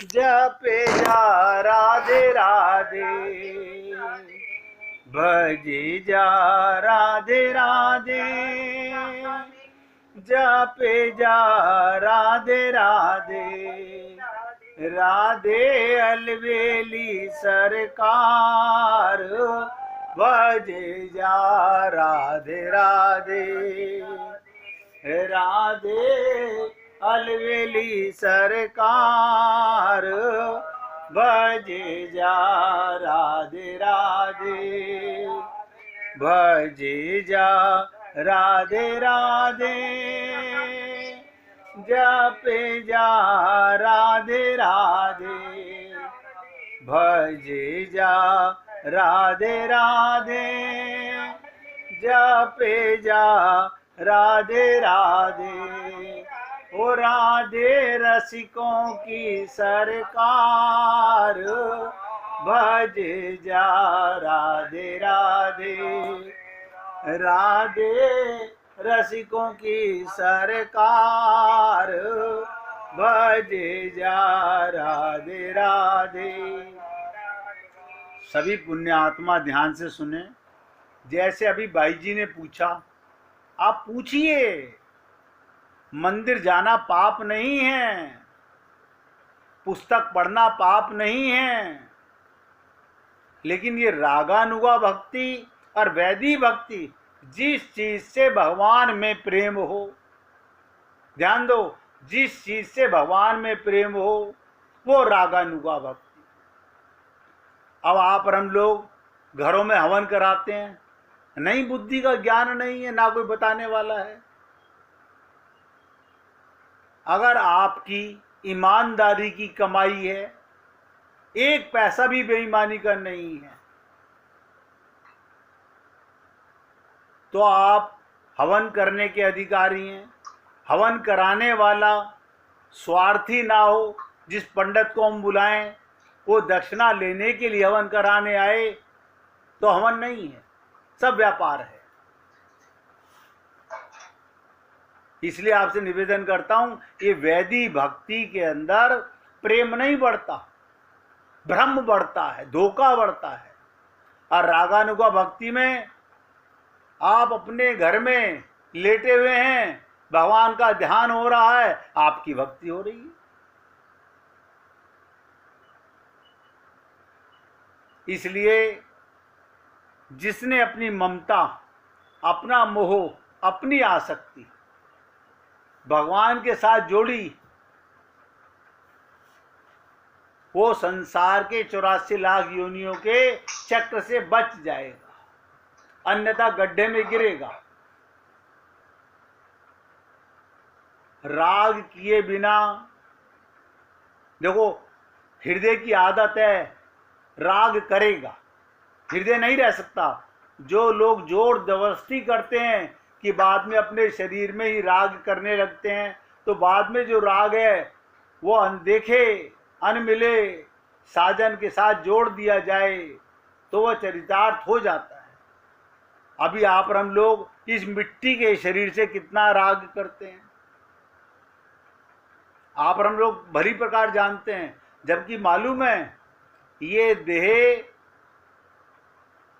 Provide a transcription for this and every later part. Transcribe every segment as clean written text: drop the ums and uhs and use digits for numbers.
जपे जा राधे राधे, भजे जा राधे राधे, जपे जा राधे राधे, राधे अलवेली सरकार, भजे जा राधे राधे, राधे अलवेली सरकार, भजे जा राधे राधे, भजे जा राधे राधे, जपे जा राधे राधे, भजे जा राधे राधे, जपे जा राधे राधे। ओ राधे रसिकों की सरकार, भजे जा राधे राधे, राधे रसिकों की सरकार, भजे जा राधे राधे। सभी पुण्यात्मा ध्यान से सुने। जैसे अभी भाई जी ने पूछा, आप पूछिए, मंदिर जाना पाप नहीं है, पुस्तक पढ़ना पाप नहीं है, लेकिन ये रागानुगा भक्ति और वैदिक भक्ति, जिस चीज से भगवान में प्रेम हो, ध्यान दो, जिस चीज से भगवान में प्रेम हो वो रागानुगा भक्ति। अब आप और हम लोग घरों में हवन कराते हैं, नहीं बुद्धि का ज्ञान नहीं है, ना कोई बताने वाला है। अगर आपकी ईमानदारी की कमाई है, एक पैसा भी बेईमानी का नहीं है, तो आप हवन करने के अधिकारी हैं। हवन कराने वाला स्वार्थी ना हो। जिस पंडित को हम बुलाएं वो दक्षिणा लेने के लिए हवन कराने आए तो हवन नहीं है, सब व्यापार है। इसलिए आपसे निवेदन करता हूं, ये वैदिक भक्ति के अंदर प्रेम नहीं बढ़ता, भ्रम बढ़ता है, धोखा बढ़ता है। और रागानुगा भक्ति में आप अपने घर में लेटे हुए हैं, भगवान का ध्यान हो रहा है, आपकी भक्ति हो रही है। इसलिए जिसने अपनी ममता, अपना मोह, अपनी आसक्ति भगवान के साथ जोड़ी, वो संसार के 84 लाख योनियों के चक्र से बच जाएगा, अन्यथा गड्ढे में गिरेगा। राग किए बिना, देखो हृदय की आदत है राग करेगा, हृदय नहीं रह सकता। जो लोग जोर जबरदस्ती करते हैं कि बाद में अपने शरीर में ही राग करने लगते हैं, तो बाद में जो राग है वो अनदेखे अनमिले साजन के साथ जोड़ दिया जाए तो वह चरितार्थ हो जाता है। अभी आप और हम लोग इस मिट्टी के शरीर से कितना राग करते हैं, आप और हम लोग भली प्रकार जानते हैं, जबकि मालूम है ये देह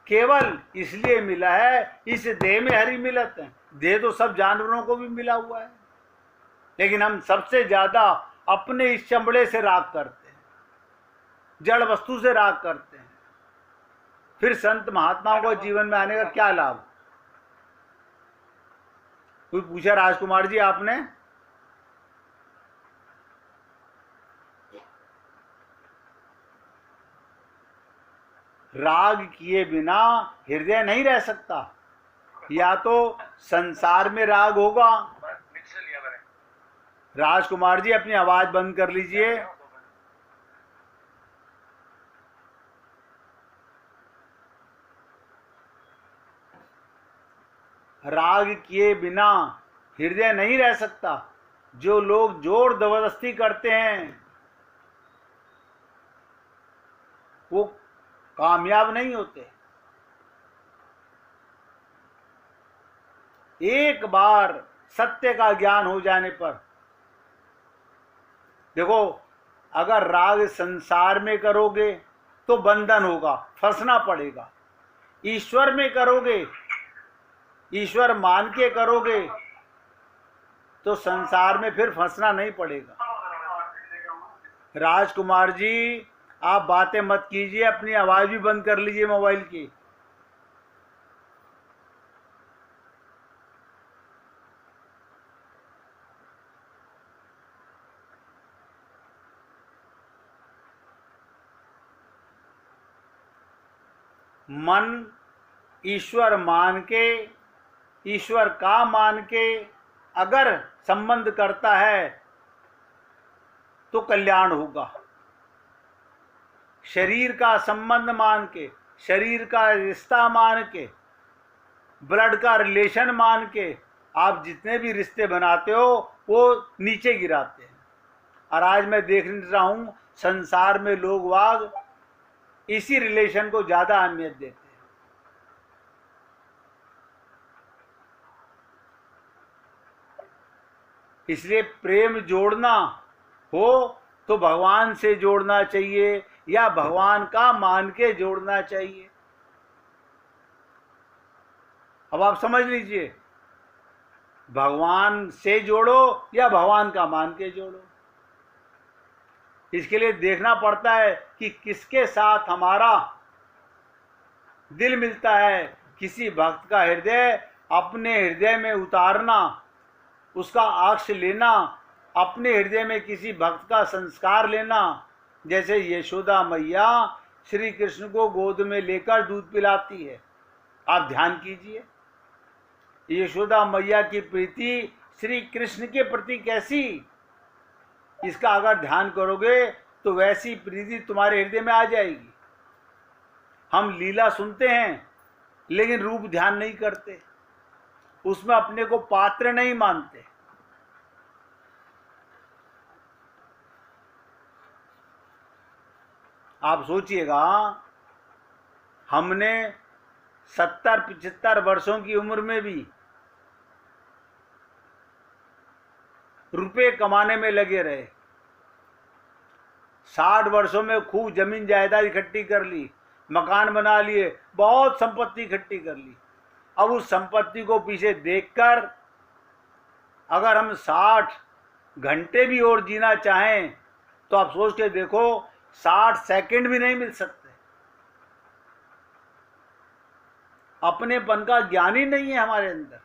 केवल इसलिए मिला है, इस देह में हरि मिलत है। देह तो सब जानवरों को भी मिला हुआ है, लेकिन हम सबसे ज्यादा अपने इस चमड़े से राग करते हैं, जड़ वस्तु से राग करते हैं। फिर संत महात्माओं को जीवन में आने का क्या लाभ? कोई पूछा राजकुमार जी आपने? राग किए बिना हृदय नहीं रह सकता। या तो संसार में राग होगा। राजकुमार जी अपनी आवाज बंद कर लीजिए। राग किए बिना हृदय नहीं रह सकता। जो लोग जोर जबरदस्ती करते हैं वो कामयाब नहीं होते। एक बार सत्य का ज्ञान हो जाने पर, देखो अगर राग संसार में करोगे तो बंधन होगा, फंसना पड़ेगा। ईश्वर में करोगे, ईश्वर मान के करोगे तो संसार में फिर फंसना नहीं पड़ेगा। राजकुमार जी, आप बातें मत कीजिए, अपनी आवाज भी बंद कर लीजिए मोबाइल की। मन ईश्वर मान के, ईश्वर का मान के अगर संबंध करता है तो कल्याण होगा। शरीर का संबंध मान के, शरीर का रिश्ता मान के, ब्लड का रिलेशन मान के आप जितने भी रिश्ते बनाते हो वो नीचे गिराते हैं। और आज मैं देख रहा हूं संसार में लोग वाग इसी रिलेशन को ज्यादा अहमियत देते हैं। इसलिए प्रेम जोड़ना हो तो भगवान से जोड़ना चाहिए या भगवान का मान के जोड़ना चाहिए। अब आप समझ लीजिए, भगवान से जोड़ो या भगवान का मान के जोड़ो। इसके लिए देखना पड़ता है कि किसके साथ हमारा दिल मिलता है। किसी भक्त का हृदय अपने हृदय में उतारना, उसका अक्ष लेना, अपने हृदय में किसी भक्त का संस्कार लेना। जैसे यशोदा मैया श्री कृष्ण को गोद में लेकर दूध पिलाती है, आप ध्यान कीजिए यशोदा मैया की प्रीति श्री कृष्ण के प्रति कैसी, इसका अगर ध्यान करोगे तो वैसी प्रीति तुम्हारे हृदय में आ जाएगी। हम लीला सुनते हैं लेकिन रूप ध्यान नहीं करते, उसमें अपने को पात्र नहीं मानते। आप सोचिएगा, हमने 70-75 वर्षों की उम्र में भी रुपए कमाने में लगे रहे। 60 वर्षों में खूब जमीन जायदाद इकट्ठी कर ली, मकान बना लिए, बहुत संपत्ति इकट्ठी कर ली। अब उस संपत्ति को पीछे देखकर अगर हम 60 घंटे भी और जीना चाहें तो आप सोच के देखो 60 सेकंड भी नहीं मिल सकते। अपनेपन का ज्ञान ही नहीं है हमारे अंदर।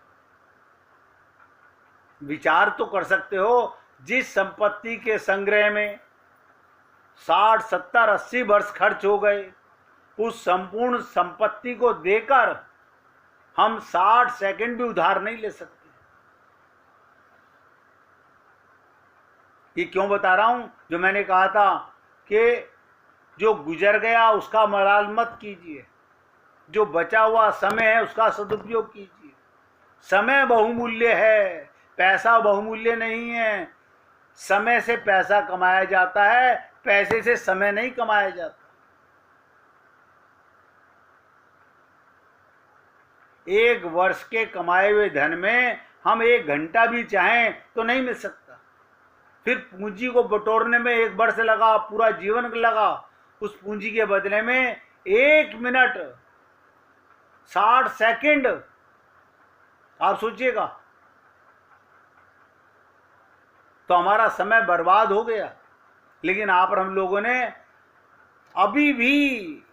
विचार तो कर सकते हो, जिस संपत्ति के संग्रह में 60, 70, 80 वर्ष खर्च हो गए, उस संपूर्ण संपत्ति को देकर हम 60 सेकंड भी उधार नहीं ले सकते। ये क्यों बता रहा हूं? जो मैंने कहा था कि जो गुजर गया उसका मलाल मत कीजिए, जो बचा हुआ समय है उसका सदुपयोग कीजिए। समय बहुमूल्य है, पैसा बहुमूल्य नहीं है। समय से पैसा कमाया जाता है, पैसे से समय नहीं कमाया जाता। एक वर्ष के कमाए हुए धन में हम 1 घंटा भी चाहें तो नहीं मिल सकता। फिर पूंजी को बटोरने में 1 वर्ष लगा, पूरा जीवन लगा। उस पूंजी के बदले में 1 मिनट 60 सेकंड, आप सोचिएगा, तो हमारा समय बर्बाद हो गया। लेकिन आप और हम लोगों ने अभी भी,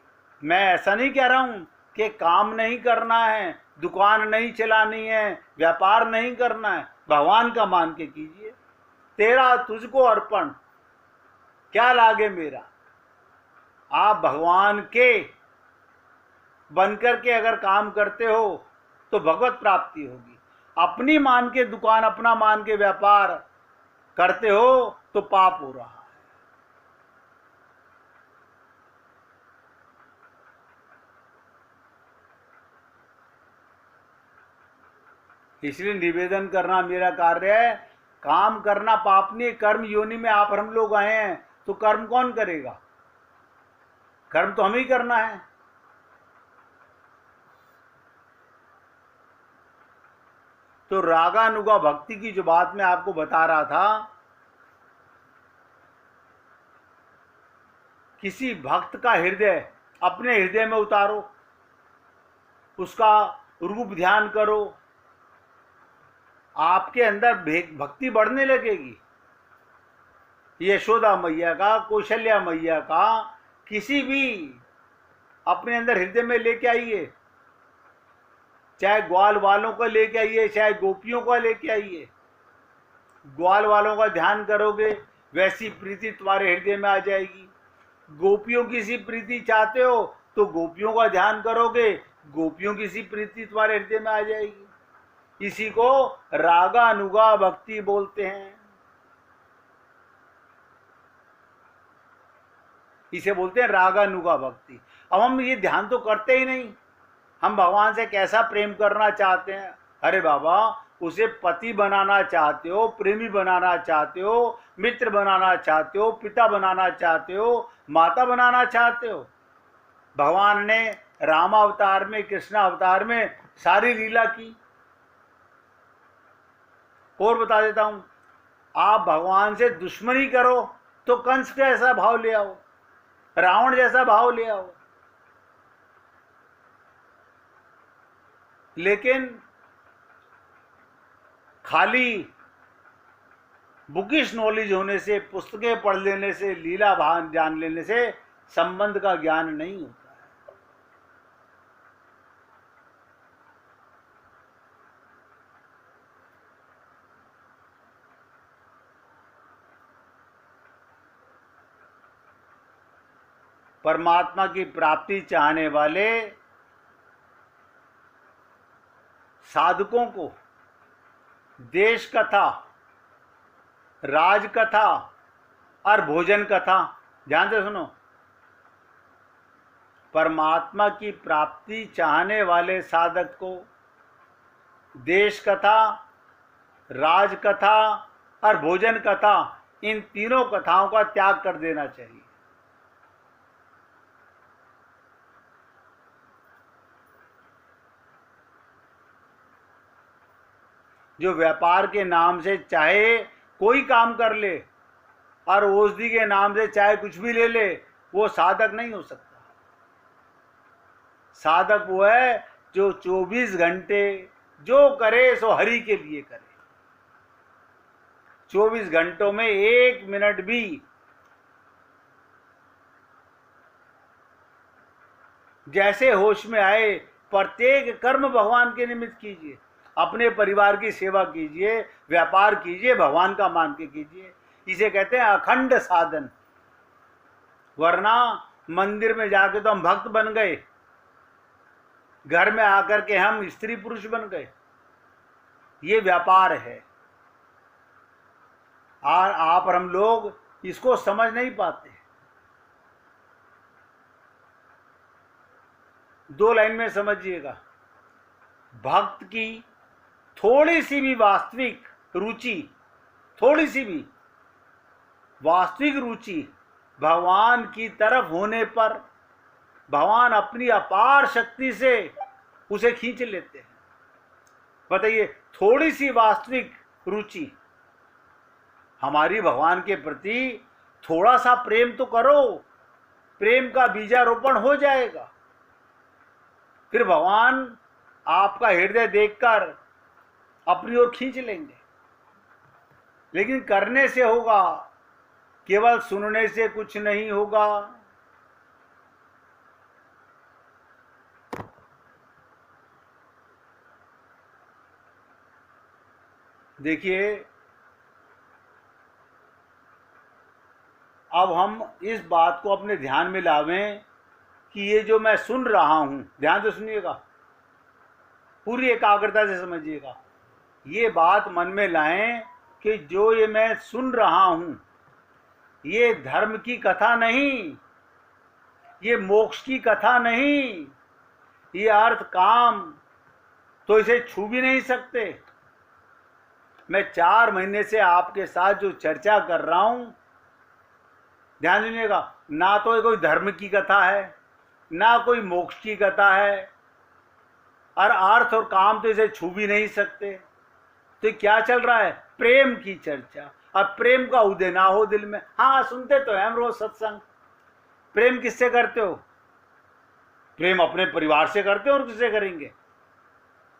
मैं ऐसा नहीं कह रहा हूं कि काम नहीं करना है, दुकान नहीं चलानी है, व्यापार नहीं करना है, भगवान का मान के कीजिए। तेरा तुझको अर्पण, क्या लागे मेरा। आप भगवान के बनकर के अगर काम करते हो तो भगवत प्राप्ति होगी। अपनी मान के दुकान, अपना मान के व्यापार करते हो तो पाप हो रहा है। इसलिए निवेदन करना मेरा कार्य है। काम करना पाप नहीं, कर्म योनि में आप और हम लोग आए हैं तो कर्म कौन करेगा? कर्म तो हमें ही करना है। तो रागानुगा भक्ति की जो बात मैं आपको बता रहा था, किसी भक्त का हृदय अपने हृदय में उतारो, उसका रूप ध्यान करो, आपके अंदर भक्ति बढ़ने लगेगी। यशोदा मैया का, कौशल्या मैया का, किसी भी अपने अंदर हृदय में लेके आइए, चाहे ग्वाल वालों का लेके आइए, चाहे गोपियों का लेके आइए। ग्वाल वालों का ध्यान करोगे वैसी प्रीति तुम्हारे हृदय में आ जाएगी। गोपियों की सी प्रीति चाहते हो तो गोपियों का ध्यान करोगे, गोपियों की सी प्रीति तुम्हारे हृदय में आ जाएगी। इसी को रागानुगा भक्ति बोलते हैं, इसे बोलते हैं रागानुगा भक्ति। अब हम ये ध्यान तो करते ही नहीं, हम भगवान से कैसा प्रेम करना चाहते हैं। अरे बाबा, उसे पति बनाना चाहते हो, प्रेमी बनाना चाहते हो, मित्र बनाना चाहते हो, पिता बनाना चाहते हो, माता बनाना चाहते हो। भगवान ने राम अवतार में, कृष्ण अवतार में सारी लीला की। और बता देता हूं, आप भगवान से दुश्मनी करो तो कंस का ऐसा भाव ले आओ, रावण जैसा भाव ले आओ। लेकिन खाली बुकिश नॉलेज होने से, पुस्तकें पढ़ लेने से, लीला भान जान लेने से संबंध का ज्ञान नहीं होता है। परमात्मा की प्राप्ति चाहने वाले साधकों को देश कथा, राज कथा और भोजन कथा, ध्यान से सुनो, परमात्मा की प्राप्ति चाहने वाले साधक को देश कथा, राज कथा और भोजन कथा, इन तीनों कथाओं का त्याग कर देना चाहिए। जो व्यापार के नाम से चाहे कोई काम कर ले और औषधि के नाम से चाहे कुछ भी ले ले, वो साधक नहीं हो सकता। साधक वो है जो 24 घंटे जो करे सो हरि के लिए करे। 24 घंटों में 1 मिनट भी जैसे होश में आए प्रत्येक कर्म भगवान के निमित्त कीजिए। अपने परिवार की सेवा कीजिए, व्यापार कीजिए, भगवान का मान के कीजिए। इसे कहते हैं अखंड साधन। वरना मंदिर में जाके तो हम भक्त बन गए, घर में आकर के हम स्त्री पुरुष बन गए। ये व्यापार है और आप और हम लोग इसको समझ नहीं पाते। 2 लाइन में समझिएगा, भक्त की थोड़ी सी भी वास्तविक रुचि, थोड़ी सी भी वास्तविक रुचि भगवान की तरफ होने पर भगवान अपनी अपार शक्ति से उसे खींच लेते हैं। बताइए, थोड़ी सी वास्तविक रुचि हमारी भगवान के प्रति, थोड़ा सा प्रेम तो करो, प्रेम का बीजारोपण हो जाएगा। फिर भगवान आपका हृदय देखकर अपनी ओर खींच लेंगे। लेकिन करने से होगा, केवल सुनने से कुछ नहीं होगा। देखिए, अब हम इस बात को अपने ध्यान में लावें कि ये जो मैं सुन रहा हूं, ध्यान से सुनिएगा, पूरी एकाग्रता से समझिएगा। ये बात मन में लाएं कि जो ये मैं सुन रहा हूं, ये धर्म की कथा नहीं, ये मोक्ष की कथा नहीं, ये अर्थ काम तो इसे छू भी नहीं सकते। मैं 4 महीने से आपके साथ जो चर्चा कर रहा हूं, ध्यान दीजिएगा, ना तो कोई धर्म की कथा है, ना कोई मोक्ष की कथा है, और अर्थ और काम तो इसे छू भी नहीं सकते। तो क्या चल रहा है? प्रेम की चर्चा। अब प्रेम का उदय ना हो दिल में। हाँ, सुनते तो हैं हम रोज सत्संग, प्रेम किससे करते हो? प्रेम अपने परिवार से करते हो और किससे करेंगे?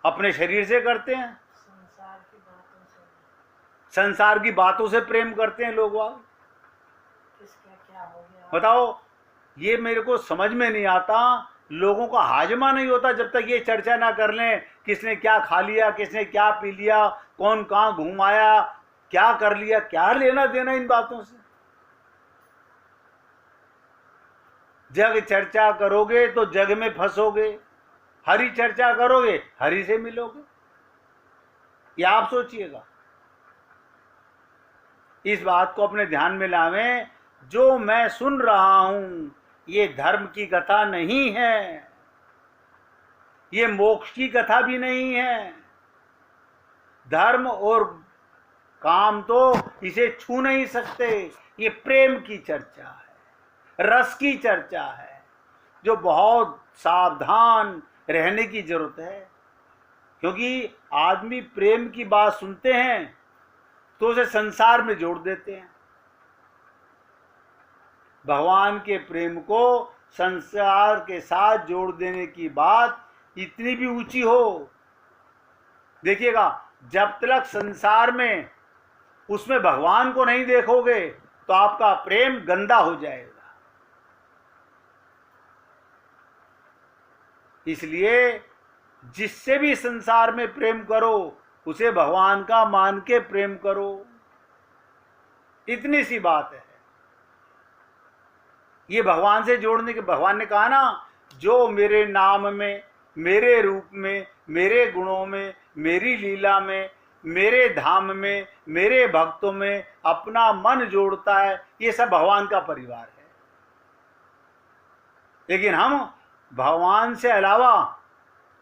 अपने शरीर से करते हैं, संसार की बातों से प्रेम करते हैं लोग। किसका क्या हो गया बताओ, ये मेरे को समझ में नहीं आता। लोगों का हाजमा नहीं होता जब तक ये चर्चा ना कर लें किसने क्या खा लिया, किसने क्या पी लिया, कौन कहाँ घुमाया, क्या कर लिया। क्या लेना देना इन बातों से? जग चर्चा करोगे तो जग में फंसोगे, हरि चर्चा करोगे हरि से मिलोगे। ये आप सोचिएगा, इस बात को अपने ध्यान में लावें। जो मैं सुन रहा हूं ये धर्म की कथा नहीं है, ये मोक्ष की कथा भी नहीं है। धर्म और काम तो इसे छू नहीं सकते। ये प्रेम की चर्चा है, रस की चर्चा है, जो बहुत सावधान रहने की जरूरत है। क्योंकि आदमी प्रेम की बात सुनते हैं तो उसे संसार में जोड़ देते हैं। भगवान के प्रेम को संसार के साथ जोड़ देने की बात इतनी भी ऊंची हो, देखिएगा, जब तक संसार में उसमें भगवान को नहीं देखोगे तो आपका प्रेम गंदा हो जाएगा। इसलिए जिससे भी संसार में प्रेम करो उसे भगवान का मान के प्रेम करो। इतनी सी बात है। ये भगवान से जोड़ने के, भगवान ने कहा ना, जो मेरे नाम में, मेरे रूप में, मेरे गुणों में, मेरी लीला में, मेरे धाम में, मेरे भक्तों में अपना मन जोड़ता है, ये सब भगवान का परिवार है। लेकिन हम भगवान से अलावा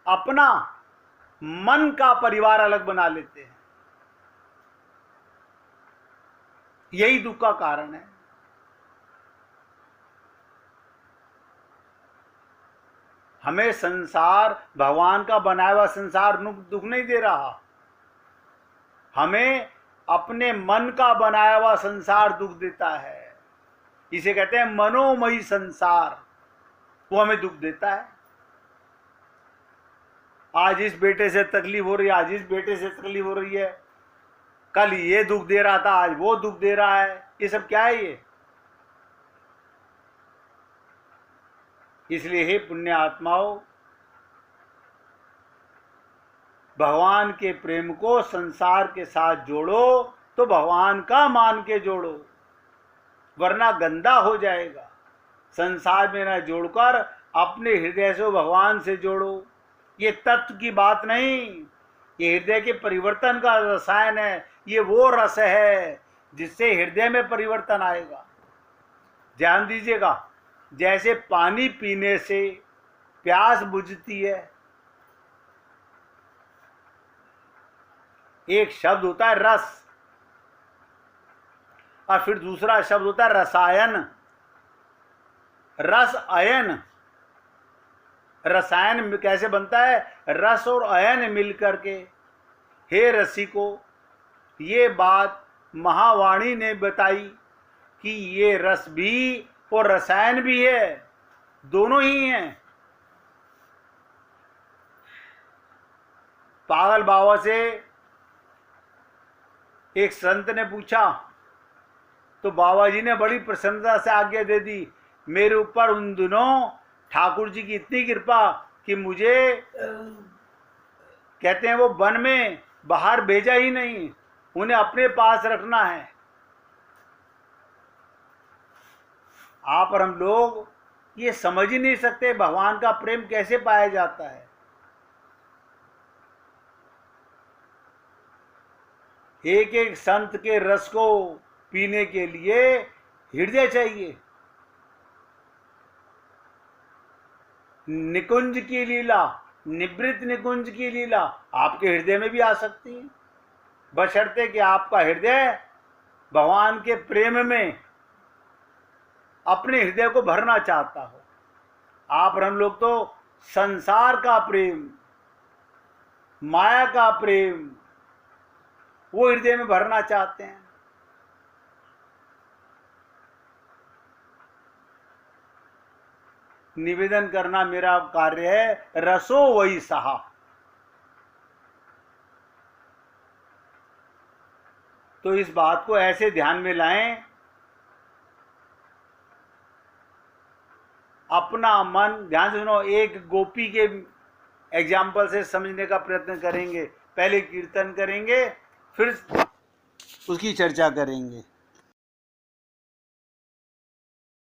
अपना मन का परिवार अलग बना लेते हैं। यही दुख का कारण है। हमें संसार, भगवान का बनाया हुआ संसार दुख नहीं दे रहा, हमें अपने मन का बनाया हुआ संसार दुख देता है। इसे कहते हैं मनोमयी संसार, वो हमें दुख देता है। आज इस बेटे से तकलीफ हो रही है, आज इस बेटे से तकलीफ हो रही है, कल ये दुख दे रहा था, आज वो दुख दे रहा है। ये सब क्या है ये? इसलिए हे पुण्य आत्माओं, भगवान के प्रेम को संसार के साथ जोड़ो तो भगवान का मान के जोड़ो, वरना गंदा हो जाएगा। संसार में न जोड़कर अपने हृदय से भगवान से जोड़ो। ये तत्व की बात नहीं, ये हृदय के परिवर्तन का रसायन है। ये वो रस है जिससे हृदय में परिवर्तन आएगा। ध्यान दीजिएगा, जैसे पानी पीने से प्यास बुझती है, एक शब्द होता है रस और फिर दूसरा शब्द होता है रसायन। रस अयन, रसायन कैसे बनता है? रस और अयन मिलकर के। हे रसिको, ये बात महावाणी ने बताई कि ये रस भी और रसायन भी है, दोनों ही हैं। पागल बाबा से एक संत ने पूछा तो बाबा जी ने बड़ी प्रसन्नता से आज्ञा दे दी, मेरे ऊपर उन दिनों ठाकुर जी की इतनी कृपा कि मुझे, कहते हैं, वो वन में बाहर भेजा ही नहीं, उन्हें अपने पास रखना है। आप और हम लोग ये समझ ही नहीं सकते भगवान का प्रेम कैसे पाया जाता है। एक एक संत के रस को पीने के लिए हृदय चाहिए। निकुंज की लीला, निवृत्त निकुंज की लीला आपके हृदय में भी आ सकती है, बशर्ते कि आपका हृदय भगवान के प्रेम में अपने हृदय को भरना चाहता हो। आप और हम लोग तो संसार का प्रेम, माया का प्रेम, वो हृदय में भरना चाहते हैं। निवेदन करना मेरा कार्य है, रसो वही सहा। तो इस बात को ऐसे ध्यान में लाएं, अपना मन, ध्यान से सुनो, एक गोपी के एग्जाम्पल से समझने का प्रयत्न करेंगे। पहले कीर्तन करेंगे, फिर उसकी चर्चा करेंगे।